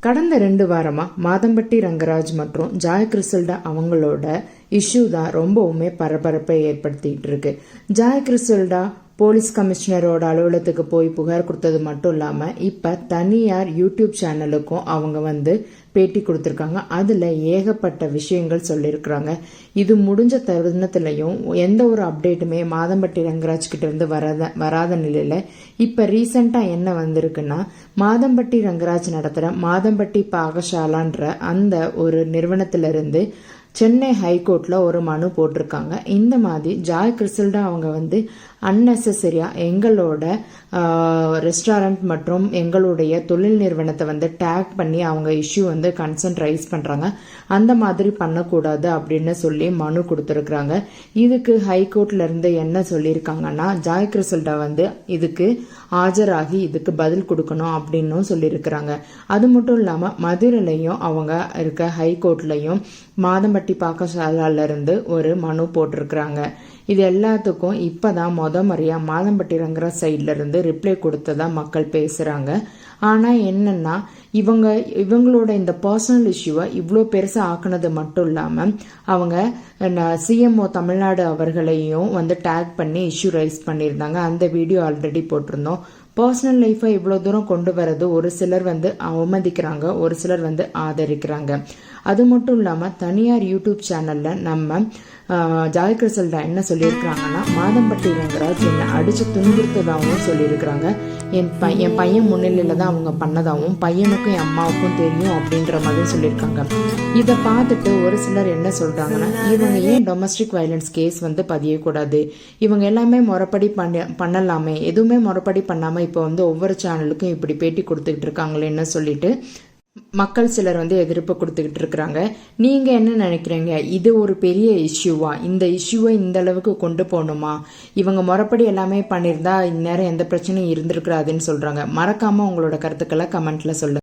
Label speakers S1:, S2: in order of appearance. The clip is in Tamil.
S1: கடந்த 2 வாரமா மாதம்பட்டி ரங்கராஜ் மற்றும் ஜாய் கிறிசல்டா அவங்களோட இஷ்யூ தான் ரொம்பவுமே பரபரப்பை ஏற்படுத்திட்டு இருக்கு. ஜாய் கிறிசல்டா போலீஸ் கமிஷனரோட அலுவலகத்துக்கு போய் புகார் கொடுத்தது மட்டும் இல்லாமல் இப்போ தனியார் யூடியூப் சேனலுக்கும் அவங்க பேட்டி கொடுத்துருக்காங்க. அதில் ஏகப்பட்ட விஷயங்கள் சொல்லியிருக்கிறாங்க. இது முடிஞ்ச தருணத்துலையும் எந்த ஒரு அப்டேட்டுமே மாதம்பட்டி ரங்கராஜ் கிட்ட இருந்து வராத நிலையில் இப்போ ரீசெண்டாக என்ன வந்திருக்குன்னா, மாதம்பட்டி ரங்கராஜ் நடத்துகிற மாதம்பட்டி பாகசாலான்ற அந்த ஒரு நிறுவனத்திலிருந்து சென்னை ஹைகோர்ட்ல ஒரு மனு போட்டிருக்காங்க. இந்த மாதிரி ஜாய் கிறிசல்டா அவங்க அன்னெசரியா எங்களோட ரெஸ்டாரண்ட் மற்றும் எங்களுடைய தொழில் நிறுவனத்தை டேக் பண்ணி அவங்க இஷ்யூ கன்சர்ன் ரைஸ் பண்றாங்க. அந்த மாதிரி பண்ணக்கூடாது அப்படின்னு சொல்லி மனு கொடுத்துருக்குறாங்க. இதுக்கு ஹைகோர்ட்ல இருந்து என்ன சொல்லியிருக்காங்கன்னா, ஜாய் கிறிசல்டா இதுக்கு ஆஜராகி இதுக்கு பதில் கொடுக்கணும் அப்படின்னு சொல்லியிருக்கிறாங்க. அது மட்டும் இல்லாம மதுரையிலையும் அவங்க இருக்க ஹைகோர்ட்லயும் மாதம்பட்டி பாகசாலால இருந்து ஒரு மனு போட்டிருக்கிறாங்க. இது எல்லாத்துக்கும் இப்பதான் முறையா மாதம்பட்டி ரங்கராஜ் சைட்ல இருந்து ரிப்ளை கொடுத்ததா மக்கள் பேசுறாங்க. ஆனா என்னன்னா, இவங்களோட இந்த பர்சனல் இஷ்யூவை இவ்வளோ பெருசா ஆக்குனது மட்டும் இல்லாம அவங்க சிஎம்ஓ தமிழ்நாடு அவர்களையும் டேக் பண்ணி இஷ்யூ ரைஸ் பண்ணியிருந்தாங்க. அந்த வீடியோ ஆல்ரெடி போட்டிருந்தோம். பர்சனல் லைஃபை இவ்வளோ தூரம் கொண்டு வரது ஒரு சிலர் அவமதிக்கிறாங்க, ஒரு சிலர் ஆதரிக்கிறாங்க. அது மட்டும் இல்லாமல் தனியார் யூடியூப் சேனலில் நம்ம ஜாய் கிறிசல்டா என்ன சொல்லியிருக்கிறாங்கன்னா, மாதம்பட்டி ரங்கராஜ் என்னை அடித்து துன்புறுத்ததாகவும் சொல்லியிருக்கிறாங்க. என் பையன் முன்னிலையில் தான் அவங்க பண்ணதாகவும் பையனுக்கும் என் அம்மாவுக்கும் தெரியும் அப்படின்ற மாதிரி சொல்லியிருக்காங்க. இதை பார்த்துட்டு ஒரு சிலர் என்ன சொல்கிறாங்கன்னா, இவங்க ஏன் டொமஸ்டிக் வயலன்ஸ் கேஸ் பதியக்கூடாது, இவங்க எல்லாமே முறைப்படி பண்ணலாமே, எதுவுமே முறைப்படி பண்ணாமல் இப்போ ஒவ்வொரு சேனலுக்கும் இப்படி பேட்டி கொடுத்துக்கிட்டு இருக்காங்களேன்னு சொல்லிட்டு மக்கள் சிலர் எதிர்ப்பு கொடுத்துக்கிட்டு இருக்கிறாங்க. நீங்க என்ன நினைக்கிறீங்க? இது ஒரு பெரிய இஷ்யூவா? இந்த இஷ்யூவை இந்த அளவுக்கு கொண்டு போகணுமா? இவங்க முறைப்படி எல்லாமே பண்ணியிருந்தா இந்நேரம் எந்த பிரச்சனையும் இருந்திருக்கிறாதுன்னு சொல்றாங்க. மறக்காம உங்களோட கருத்துக்களை கமெண்ட்ல சொல்லுங்க.